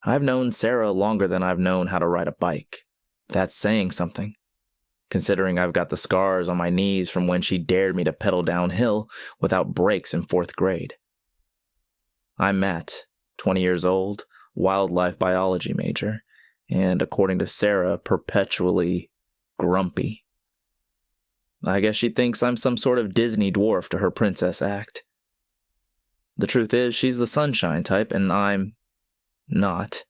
I've known Sarah longer than I've known how to ride a bike. That's saying something, considering I've got the scars on my knees from when she dared me to pedal downhill without brakes in 4th grade. I'm Matt, 20 years old, wildlife biology major, and according to Sarah, perpetually grumpy. I guess she thinks I'm some sort of Disney dwarf to her princess act. The truth is, she's the sunshine type, and I'm not.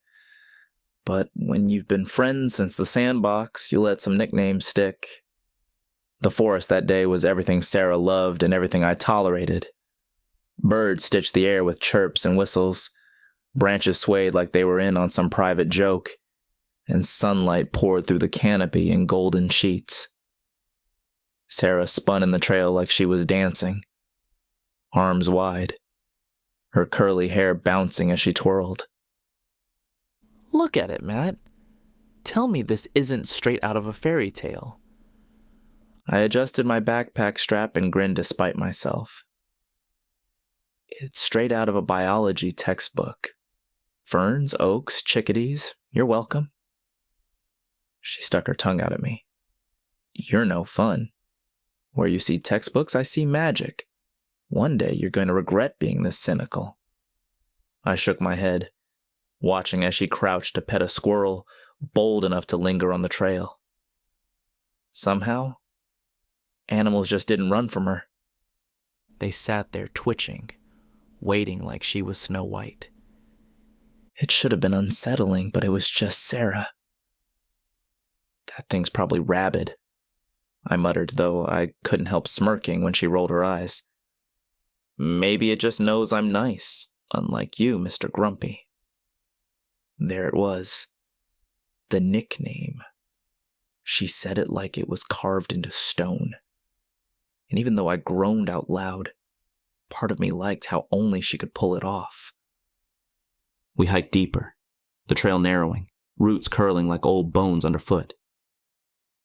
But when you've been friends since the sandbox, you let some nicknames stick. The forest that day was everything Sarah loved and everything I tolerated. Birds stitched the air with chirps and whistles. Branches swayed like they were in on some private joke, and sunlight poured through the canopy in golden sheets. Sarah spun in the trail like she was dancing, arms wide, her curly hair bouncing as she twirled. Look at it, Matt. Tell me this isn't straight out of a fairy tale. I adjusted my backpack strap and grinned despite myself. It's straight out of a biology textbook. Ferns, oaks, chickadees, you're welcome. She stuck her tongue out at me. You're no fun. Where you see textbooks, I see magic. One day you're going to regret being this cynical. I shook my head, watching as she crouched to pet a squirrel bold enough to linger on the trail. Somehow, animals just didn't run from her. They sat there twitching, waiting like she was Snow White. It should have been unsettling, but it was just Sarah. That thing's probably rabid, I muttered, though I couldn't help smirking when she rolled her eyes. Maybe it just knows I'm nice, unlike you, Mr. Grumpy. There it was. The nickname. She said it like it was carved into stone. And even though I groaned out loud, part of me liked how only she could pull it off. We hiked deeper, the trail narrowing, roots curling like old bones underfoot.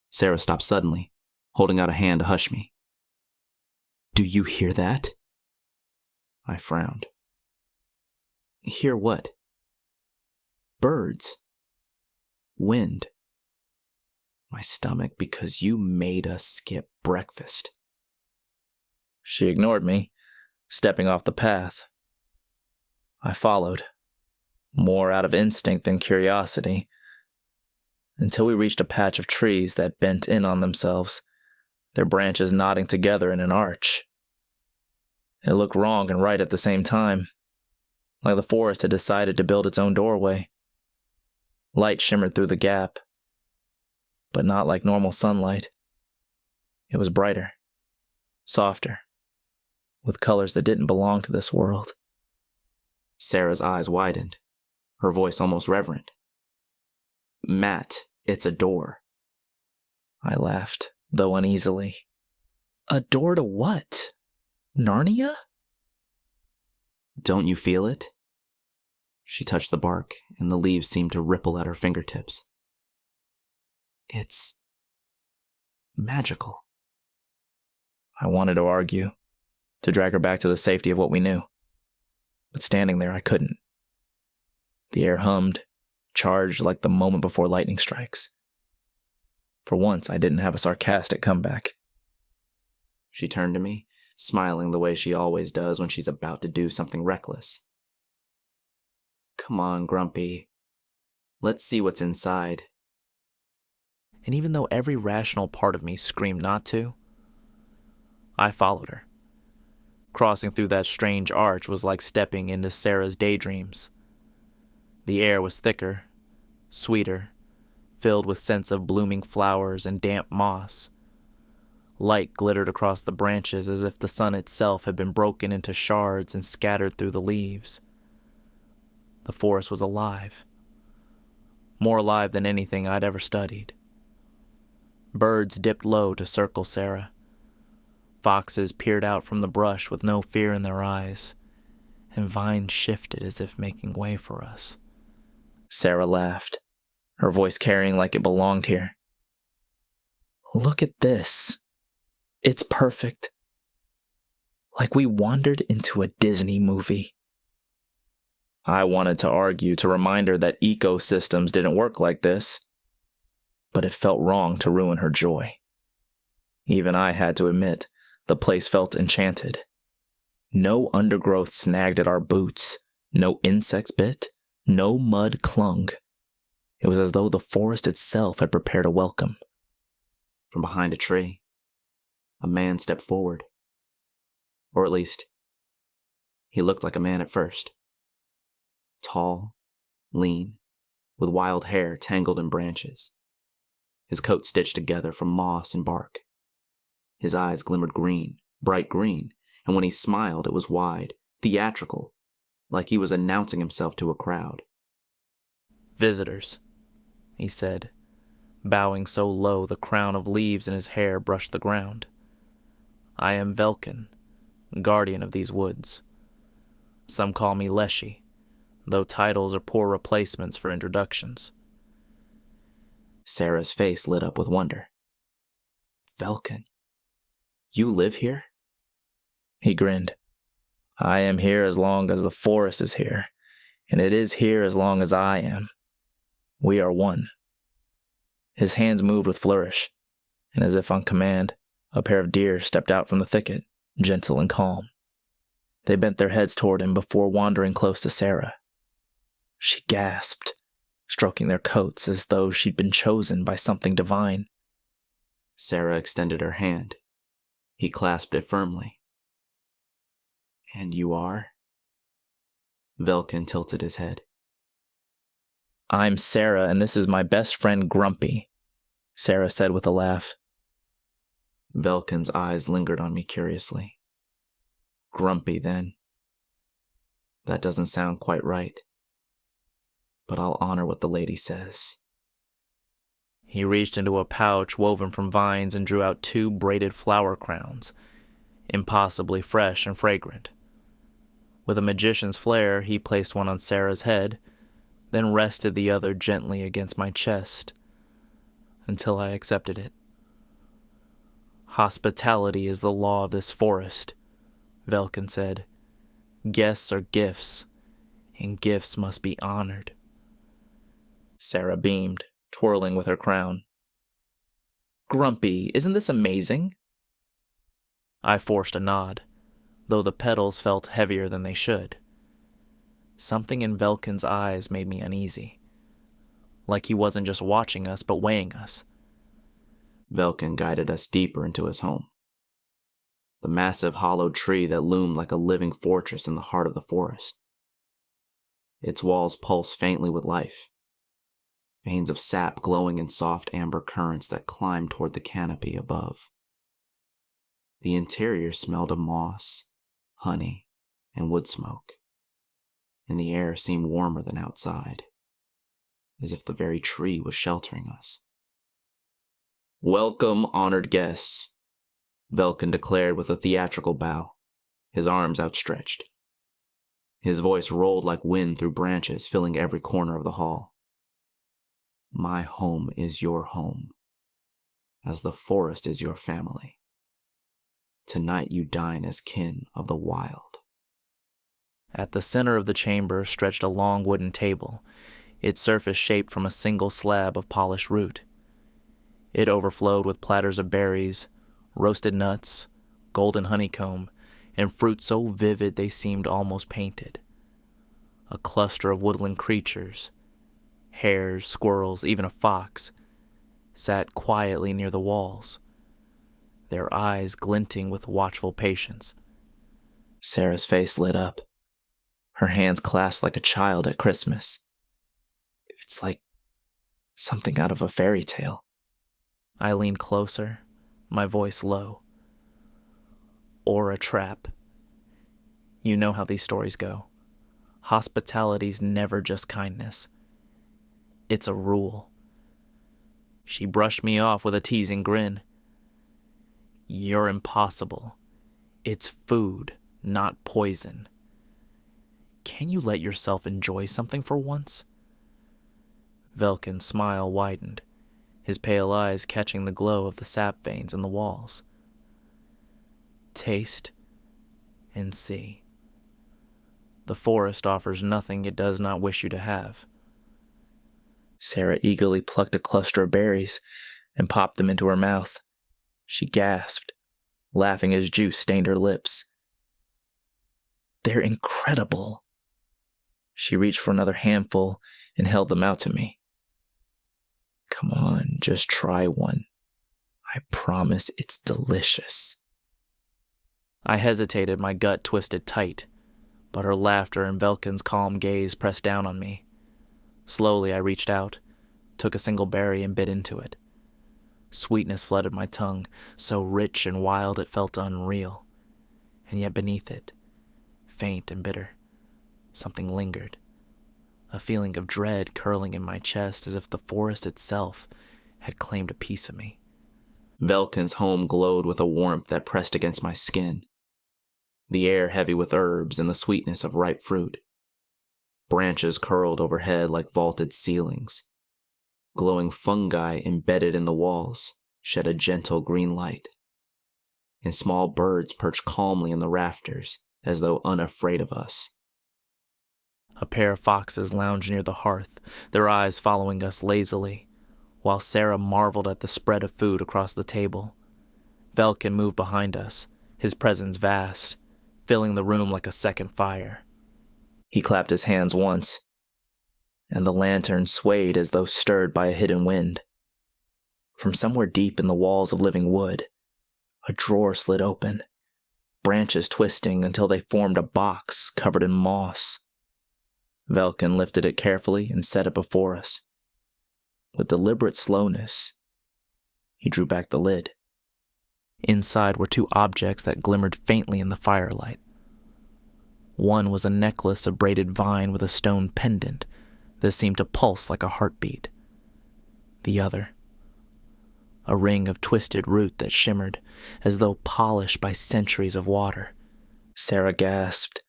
Sarah stopped suddenly, holding out a hand to hush me. Do you hear that? I frowned. Hear what? Birds. Wind. My stomach because you made us skip breakfast. She ignored me, stepping off the path. I followed, more out of instinct than curiosity, until we reached a patch of trees that bent in on themselves, their branches knotting together in an arch. It looked wrong and right at the same time, like the forest had decided to build its own doorway. Light shimmered through the gap, but not like normal sunlight. It was brighter, softer, with colors that didn't belong to this world. Sarah's eyes widened, her voice almost reverent. Matt, it's a door. I laughed, though uneasily. A door to what? Narnia? Don't you feel it? She touched the bark, and the leaves seemed to ripple at her fingertips. It's magical. I wanted to argue, to drag her back to the safety of what we knew. But standing there, I couldn't. The air hummed, charged like the moment before lightning strikes. For once, I didn't have a sarcastic comeback. She turned to me, smiling the way she always does when she's about to do something reckless. Come on, Grumpy. Let's see what's inside. And even though every rational part of me screamed not to, I followed her. Crossing through that strange arch was like stepping into Sarah's daydreams. The air was thicker, sweeter, filled with scents of blooming flowers and damp moss. Light glittered across the branches as if the sun itself had been broken into shards and scattered through the leaves. The forest was alive, more alive than anything I'd ever studied. Birds dipped low to circle Sarah. Foxes peered out from the brush with no fear in their eyes, and vines shifted as if making way for us. Sarah laughed, her voice carrying like it belonged here. Look at this. It's perfect. Like we wandered into a Disney movie. I wanted to argue to remind her that ecosystems didn't work like this, but it felt wrong to ruin her joy. Even I had to admit, the place felt enchanted. No undergrowth snagged at our boots, no insects bit, no mud clung. It was as though the forest itself had prepared a welcome. From behind a tree, a man stepped forward. Or at least, he looked like a man at first. Tall, lean, with wild hair tangled in branches. His coat stitched together from moss and bark. His eyes glimmered green, bright green, and when he smiled it was wide, theatrical, like he was announcing himself to a crowd. "Visitors," he said, bowing so low the crown of leaves in his hair brushed the ground. "I am Velkin, guardian of these woods. Some call me Leshy, though titles are poor replacements for introductions." Sarah's face lit up with wonder. "Velkin, you live here?" He grinned. "I am here as long as the forest is here, and it is here as long as I am. We are one." His hands moved with flourish, and as if on command, a pair of deer stepped out from the thicket, gentle and calm. They bent their heads toward him before wandering close to Sarah. She gasped, stroking their coats as though she'd been chosen by something divine. Sarah extended her hand. He clasped it firmly. "And you are?" Velkin tilted his head. "I'm Sarah, and this is my best friend Grumpy," Sarah said with a laugh. Velkin's eyes lingered on me curiously. Grumpy, then. That doesn't sound quite right. But I'll honor what the lady says. He reached into a pouch woven from vines and drew out 2 braided flower crowns, impossibly fresh and fragrant. With a magician's flair, he placed one on Sarah's head, then rested the other gently against my chest, until I accepted it. "Hospitality is the law of this forest," Velkin said. "Guests are gifts, and gifts must be honored." Sarah beamed, twirling with her crown. "Grumpy, isn't this amazing?" I forced a nod, though the petals felt heavier than they should. Something in Velkin's eyes made me uneasy, like he wasn't just watching us, but weighing us. Velkin guided us deeper into his home. The massive hollowed tree that loomed like a living fortress in the heart of the forest. Its walls pulsed faintly with life, veins of sap glowing in soft amber currents that climbed toward the canopy above. The interior smelled of moss, honey, and wood smoke, and the air seemed warmer than outside, as if the very tree was sheltering us. "Welcome, honored guests," Velkin declared with a theatrical bow, his arms outstretched. His voice rolled like wind through branches, filling every corner of the hall. "My home is your home, as the forest is your family. Tonight you dine as kin of the wild." At the center of the chamber stretched a long wooden table, its surface shaped from a single slab of polished root. It overflowed with platters of berries, roasted nuts, golden honeycomb, and fruit so vivid they seemed almost painted. A cluster of woodland creatures, hares, squirrels, even a fox, sat quietly near the walls, their eyes glinting with watchful patience. Sarah's face lit up, her hands clasped like a child at Christmas. It's like something out of a fairy tale. I leaned closer, my voice low. "Or a trap. You know how these stories go. Hospitality's never just kindness. It's a rule." She brushed me off with a teasing grin. "You're impossible. It's food, not poison. Can you let yourself enjoy something for once?" Velkin's smile widened, his pale eyes catching the glow of the sap veins in the walls. "Taste and see." The forest offers nothing it does not wish you to have. Sarah eagerly plucked a cluster of berries and popped them into her mouth. She gasped, laughing as juice stained her lips. They're incredible. She reached for another handful and held them out to me. Come on, just try one. I promise it's delicious. I hesitated, my gut twisted tight, but her laughter and Velkin's calm gaze pressed down on me. Slowly I reached out, took a single berry and bit into it. Sweetness flooded my tongue, so rich and wild it felt unreal. And yet beneath it, faint and bitter, something lingered. A feeling of dread curling in my chest as if the forest itself had claimed a piece of me. Velkin's home glowed with a warmth that pressed against my skin. The air heavy with herbs and the sweetness of ripe fruit. Branches curled overhead like vaulted ceilings. Glowing fungi embedded in the walls shed a gentle green light. And small birds perched calmly in the rafters as though unafraid of us. A pair of foxes lounged near the hearth, their eyes following us lazily, while Sarah marveled at the spread of food across the table. Velkin moved behind us, his presence vast, filling the room like a second fire. He clapped his hands once, and the lantern swayed as though stirred by a hidden wind. From somewhere deep in the walls of living wood, a drawer slid open, branches twisting until they formed a box covered in moss. Velkin lifted it carefully and set it before us. With deliberate slowness, he drew back the lid. Inside were two objects that glimmered faintly in the firelight. One was a necklace of braided vine with a stone pendant that seemed to pulse like a heartbeat. The other, a ring of twisted root that shimmered as though polished by centuries of water. Sarah gasped,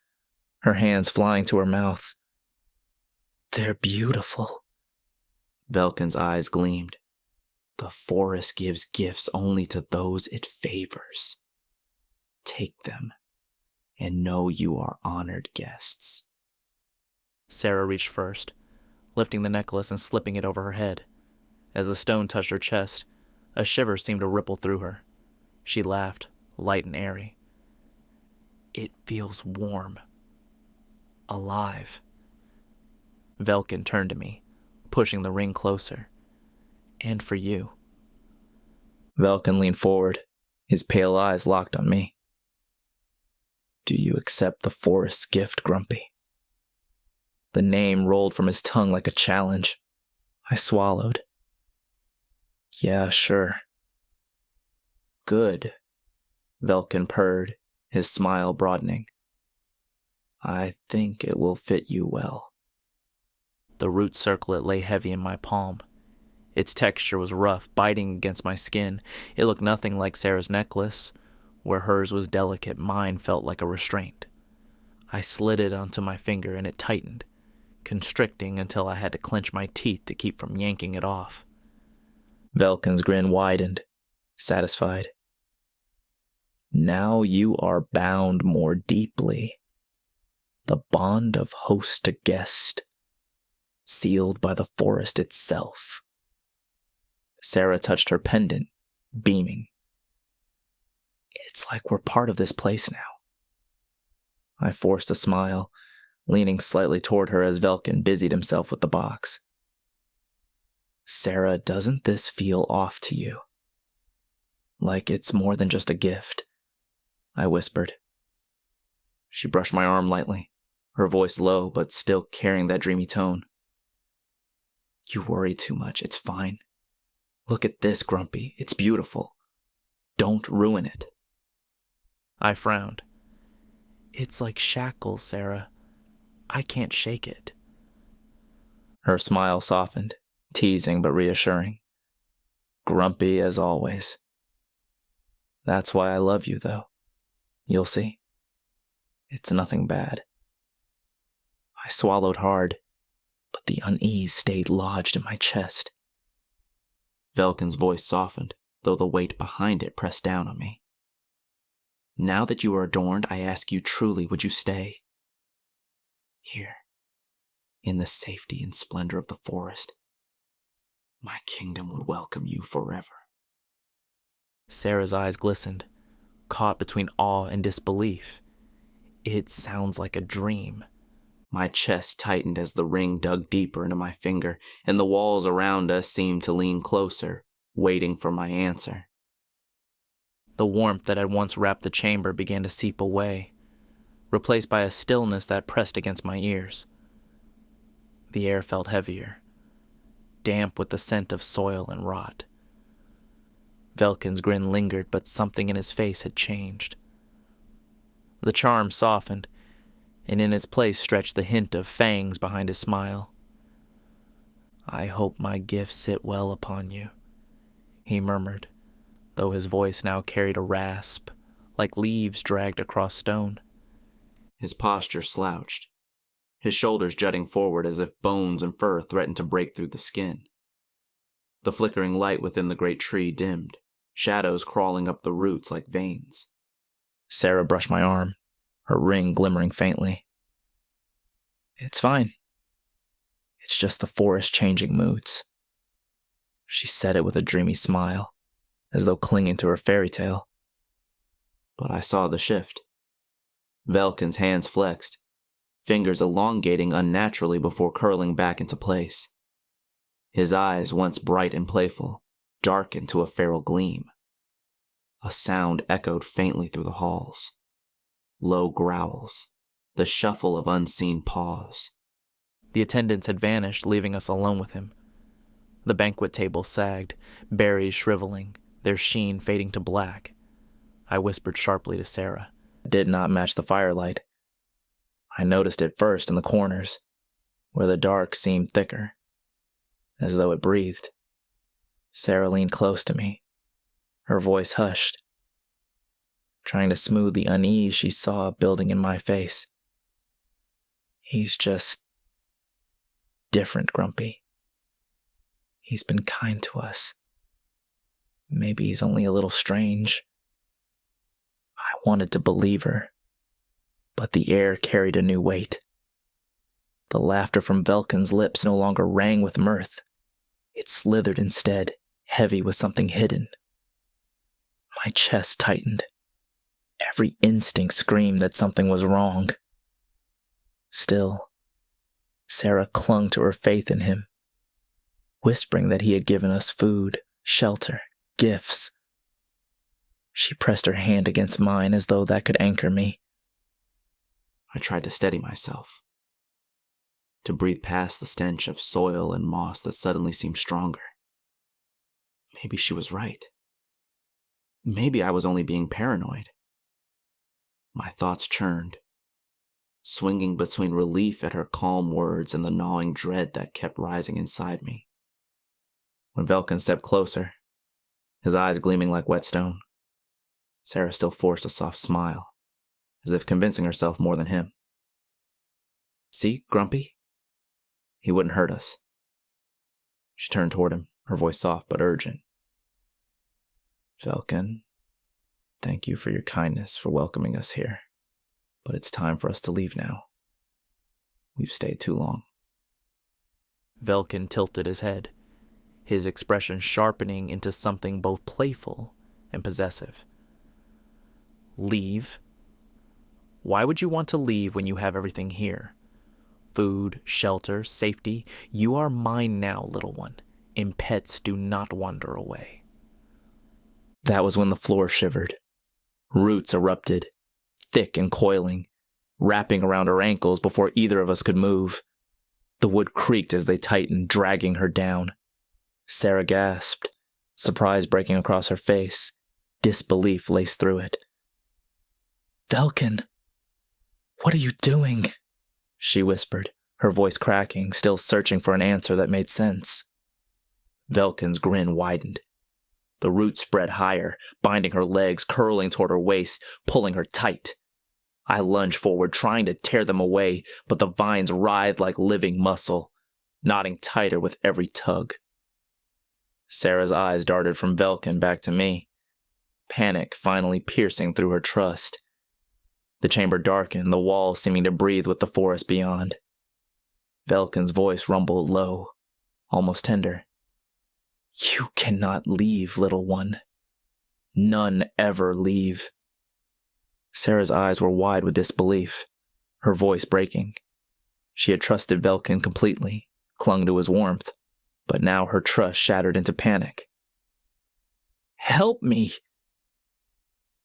her hands flying to her mouth. They're beautiful. Velkin's eyes gleamed. The forest gives gifts only to those it favors. Take them, and know you are honored guests. Sarah reached first, lifting the necklace and slipping it over her head. As the stone touched her chest, a shiver seemed to ripple through her. She laughed, light and airy. It feels warm. Alive. Velkin turned to me, pushing the ring closer. And for you. Velkin leaned forward, his pale eyes locked on me. Do you accept the forest's gift, Grumpy? The name rolled from his tongue like a challenge. I swallowed. Yeah, sure. Good, Velkin purred, his smile broadening. I think it will fit you well. The root circlet lay heavy in my palm. Its texture was rough, biting against my skin. It looked nothing like Sarah's necklace. Where hers was delicate, mine felt like a restraint. I slid it onto my finger and it tightened, constricting until I had to clench my teeth to keep from yanking it off. Velkin's grin widened, satisfied. Now you are bound more deeply. The bond of host to guest, sealed by the forest itself. Sarah touched her pendant, beaming. It's like we're part of this place now. I forced a smile, leaning slightly toward her as Velkin busied himself with the box. Sarah, doesn't this feel off to you? Like it's more than just a gift, I whispered. She brushed my arm lightly, her voice low but still carrying that dreamy tone. You worry too much, it's fine. Look at this, Grumpy, it's beautiful. Don't ruin it. I frowned. It's like shackles, Sarah. I can't shake it. Her smile softened, teasing but reassuring. Grumpy as always. That's why I love you, though. You'll see. It's nothing bad. I swallowed hard, but the unease stayed lodged in my chest. Velkin's voice softened, though the weight behind it pressed down on me. Now that you are adorned, I ask you truly, would you stay? Here, in the safety and splendor of the forest, my kingdom would welcome you forever. Sarah's eyes glistened, caught between awe and disbelief. It sounds like a dream. My chest tightened as the ring dug deeper into my finger, and the walls around us seemed to lean closer, waiting for my answer. The warmth that had once wrapped the chamber began to seep away, replaced by a stillness that pressed against my ears. The air felt heavier, damp with the scent of soil and rot. Velkin's grin lingered, but something in his face had changed. The charm softened, and in its place stretched the hint of fangs behind his smile. "I hope my gifts sit well upon you," he murmured, though his voice now carried a rasp, like leaves dragged across stone. His posture slouched, his shoulders jutting forward as if bones and fur threatened to break through the skin. The flickering light within the great tree dimmed, shadows crawling up the roots like veins. Sarah brushed my arm, her ring glimmering faintly. "It's fine. It's just the forest changing moods." She said it with a dreamy smile, as though clinging to her fairy tale. But I saw the shift. Velkin's hands flexed, fingers elongating unnaturally before curling back into place. His eyes, once bright and playful, darkened to a feral gleam. A sound echoed faintly through the halls. Low growls, the shuffle of unseen paws. The attendants had vanished, leaving us alone with him. The banquet table sagged, berries shriveling, their sheen fading to black. I whispered sharply to Sarah. It did not match the firelight. I noticed it first in the corners, where the dark seemed thicker, as though it breathed. Sarah leaned close to me, her voice hushed, trying to smooth the unease she saw building in my face. "He's just different, Grumpy. He's been kind to us. Maybe he's only a little strange." I wanted to believe her, but the air carried a new weight. The laughter from Velkin's lips no longer rang with mirth. It slithered instead, heavy with something hidden. My chest tightened. Every instinct screamed that something was wrong. Still, Sarah clung to her faith in him, whispering that he had given us food, shelter, gifts. She pressed her hand against mine as though that could anchor me. I tried to steady myself, to breathe past the stench of soil and moss that suddenly seemed stronger. Maybe she was right. Maybe I was only being paranoid. My thoughts churned, swinging between relief at her calm words and the gnawing dread that kept rising inside me. When Velkin stepped closer, his eyes gleaming like whetstone, Sarah still forced a soft smile, as if convincing herself more than him. "See, Grumpy? He wouldn't hurt us." She turned toward him, her voice soft but urgent. "Velkin, thank you for your kindness for welcoming us here, but it's time for us to leave now. We've stayed too long." Velkin tilted his head, his expression sharpening into something both playful and possessive. "Leave? Why would you want to leave when you have everything here? Food, shelter, safety. You are mine now, little one, and pets do not wander away." That was when the floor shivered. Roots erupted, thick and coiling, wrapping around her ankles before either of us could move. The wood creaked as they tightened, dragging her down. Sarah gasped, surprise breaking across her face, disbelief laced through it. "Velkin, what are you doing?" she whispered, her voice cracking, still searching for an answer that made sense. Velkin's grin widened. The roots spread higher, binding her legs, curling toward her waist, pulling her tight. I lunged forward, trying to tear them away, but the vines writhed like living muscle, knotting tighter with every tug. Sarah's eyes darted from Velkin back to me, panic finally piercing through her trust. The chamber darkened, the walls seeming to breathe with the forest beyond. Velkin's voice rumbled low, almost tender. You cannot leave, little one. None ever leave. Sarah's eyes were wide with disbelief, her voice breaking. She had trusted Velkin completely, clung to his warmth, but now her trust shattered into panic. Help me!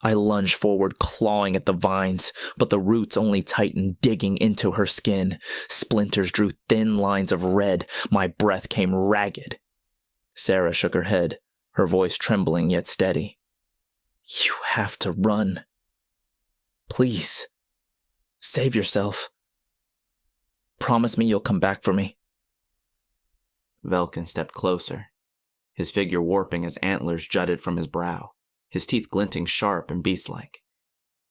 I lunged forward, clawing at the vines, but the roots only tightened, digging into her skin. Splinters drew thin lines of red. My breath came ragged. Sarah shook her head, her voice trembling yet steady. You have to run. Please, save yourself. Promise me you'll come back for me. Velkin stepped closer, his figure warping as antlers jutted from his brow, his teeth glinting sharp and beast-like.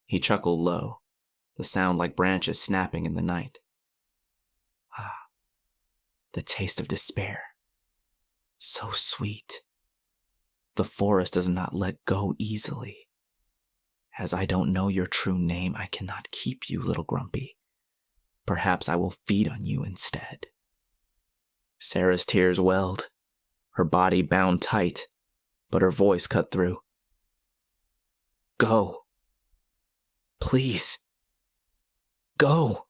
He chuckled low, the sound like branches snapping in the night. Ah, the taste of despair. So sweet. The forest does not let go easily. As I don't know your true name, I cannot keep you, little Grumpy. Perhaps I will feed on you instead. Sarah's tears welled, her body bound tight, but her voice cut through. Go. Please. Go.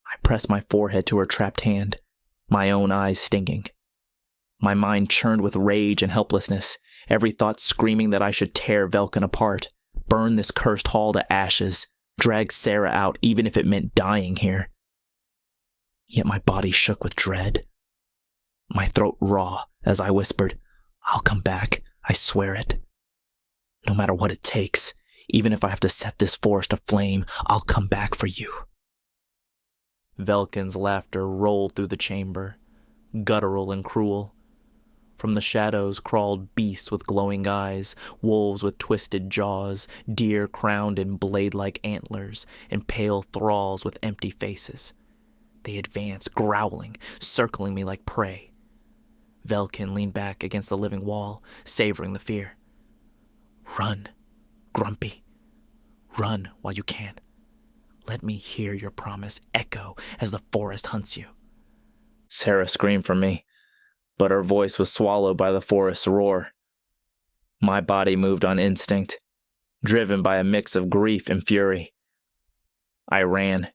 I pressed my forehead to her trapped hand, my own eyes stinging. My mind churned with rage and helplessness, every thought screaming that I should tear Velkin apart, burn this cursed hall to ashes, drag Sarah out even if it meant dying here. Yet my body shook with dread. My throat raw as I whispered, I'll come back, I swear it. No matter what it takes, even if I have to set this forest aflame, I'll come back for you. Velkin's laughter rolled through the chamber, guttural and cruel. From the shadows crawled beasts with glowing eyes, wolves with twisted jaws, deer crowned in blade-like antlers, and pale thralls with empty faces. They advanced, growling, circling me like prey. Velkin leaned back against the living wall, savoring the fear. Run, Grumpy. Run while you can. Let me hear your promise echo as the forest hunts you. Sarah screamed for me, but her voice was swallowed by the forest's roar. My body moved on instinct, driven by a mix of grief and fury. I ran,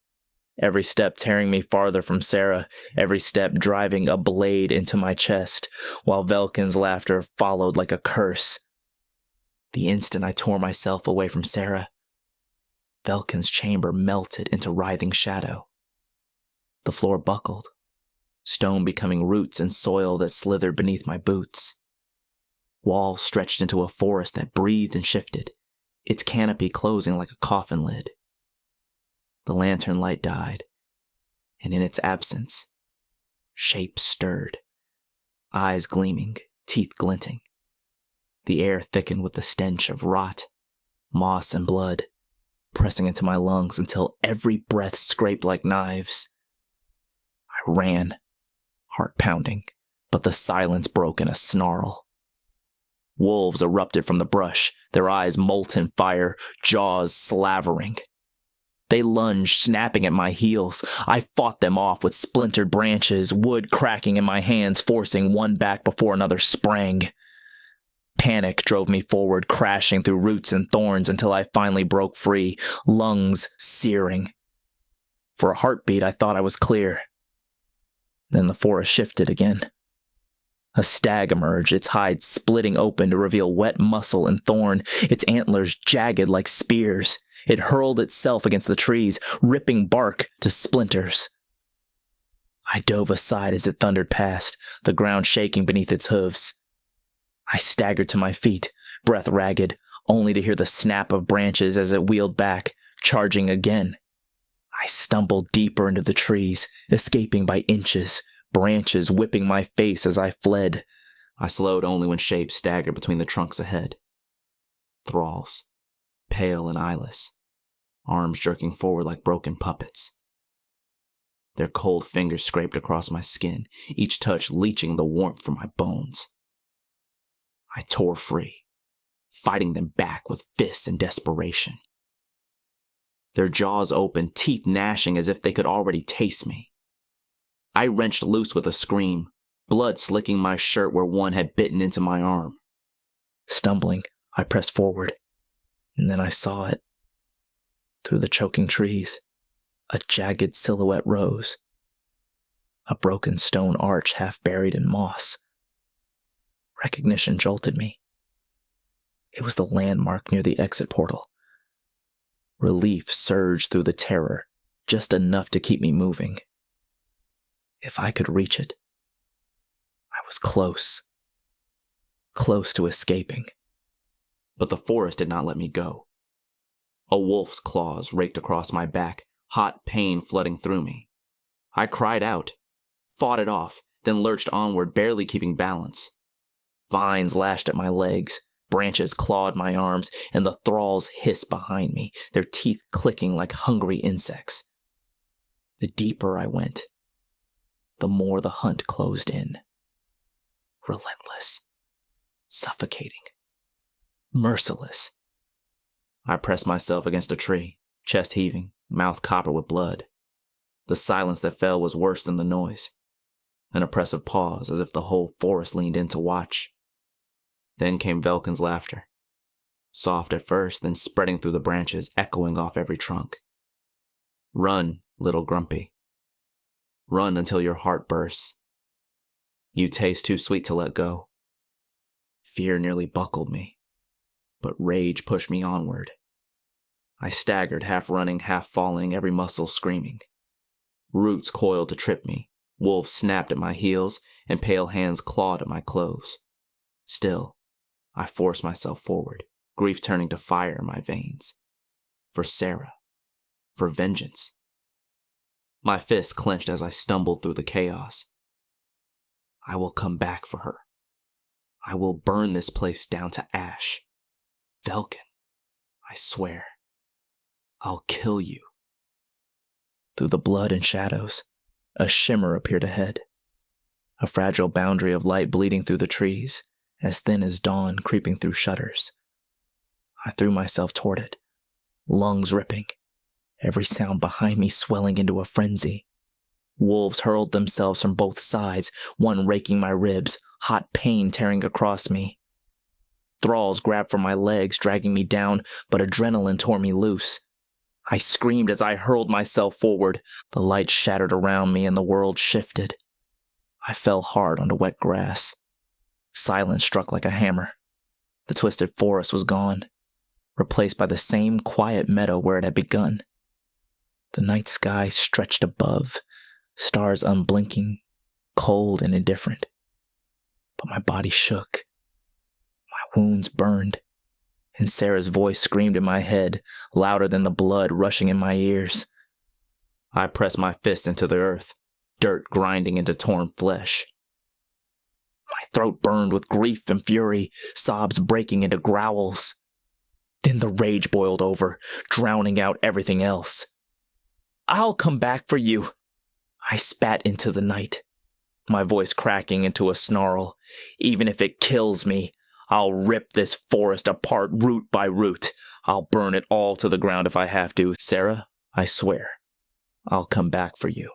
every step tearing me farther from Sarah, every step driving a blade into my chest, while Velkin's laughter followed like a curse. The instant I tore myself away from Sarah, Velkin's chamber melted into writhing shadow. The floor buckled, stone becoming roots and soil that slithered beneath my boots. Walls stretched into a forest that breathed and shifted, its canopy closing like a coffin lid. The lantern light died, and in its absence, shapes stirred, eyes gleaming, teeth glinting. The air thickened with the stench of rot, moss, and blood, pressing into my lungs until every breath scraped like knives. I ran, heart pounding, but the silence broke in a snarl. Wolves erupted from the brush, their eyes molten fire, jaws slavering. They lunged, snapping at my heels. I fought them off with splintered branches, wood cracking in my hands, forcing one back before another sprang. Panic drove me forward, crashing through roots and thorns until I finally broke free, lungs searing. For a heartbeat, I thought I was clear. Then the forest shifted again. A stag emerged, its hide splitting open to reveal wet muscle and thorn, its antlers jagged like spears. It hurled itself against the trees, ripping bark to splinters. I dove aside as it thundered past, the ground shaking beneath its hooves. I staggered to my feet, breath ragged, only to hear the snap of branches as it wheeled back, charging again. I stumbled deeper into the trees, escaping by inches, branches whipping my face as I fled. I slowed only when shapes staggered between the trunks ahead. Thralls, pale and eyeless, arms jerking forward like broken puppets. Their cold fingers scraped across my skin, each touch leaching the warmth from my bones. I tore free, fighting them back with fists and desperation. their jaws open, teeth gnashing as if they could already taste me. I wrenched loose with a scream, blood slicking my shirt where one had bitten into my arm. Stumbling, I pressed forward, and then I saw it. Through the choking trees, a jagged silhouette rose. A broken stone arch half buried in moss. Recognition jolted me. It was the landmark near the exit portal. Relief surged through the terror, just enough to keep me moving. If I could reach it, I was close. Close to escaping. But the forest did not let me go. A wolf's claws raked across my back, hot pain flooding through me. I cried out, fought it off, then lurched onward, barely keeping balance. Vines lashed at my legs, branches clawed my arms, and the thralls hissed behind me, their teeth clicking like hungry insects. The deeper I went, the more the hunt closed in. Relentless. Suffocating. Merciless. I pressed myself against a tree, chest heaving, mouth copper with blood. The silence that fell was worse than the noise. An oppressive pause, as if the whole forest leaned in to watch. Then came Velkin's laughter. Soft at first, then spreading through the branches, echoing off every trunk. Run, little grumpy. Run until your heart bursts. You taste too sweet to let go. Fear nearly buckled me, but rage pushed me onward. I staggered, half running, half falling, every muscle screaming. Roots coiled to trip me, wolves snapped at my heels, and pale hands clawed at my clothes. Still, I forced myself forward, grief turning to fire in my veins. For Sarah. For vengeance. My fists clenched as I stumbled through the chaos. I will come back for her. I will burn this place down to ash. Velkin, I swear. I'll kill you. Through the blood and shadows, a shimmer appeared ahead. A fragile boundary of light bleeding through the trees, as thin as dawn creeping through shutters. I threw myself toward it, lungs ripping, every sound behind me swelling into a frenzy. Wolves hurled themselves from both sides, one raking my ribs, hot pain tearing across me. Thralls grabbed for my legs, dragging me down, but adrenaline tore me loose. I screamed as I hurled myself forward. The light shattered around me and the world shifted. I fell hard onto wet grass. Silence struck like a hammer. The twisted forest was gone, replaced by the same quiet meadow where it had begun. The night sky stretched above, stars unblinking, cold and indifferent. But my body shook. My wounds burned, and Sarah's voice screamed in my head, louder than the blood rushing in my ears. I pressed my fist into the earth, dirt grinding into torn flesh. My throat burned with grief and fury, sobs breaking into growls. Then the rage boiled over, drowning out everything else. I'll come back for you. I spat into the night, my voice cracking into a snarl. Even if it kills me, I'll rip this forest apart root by root. I'll burn it all to the ground if I have to. Sarah, I swear, I'll come back for you.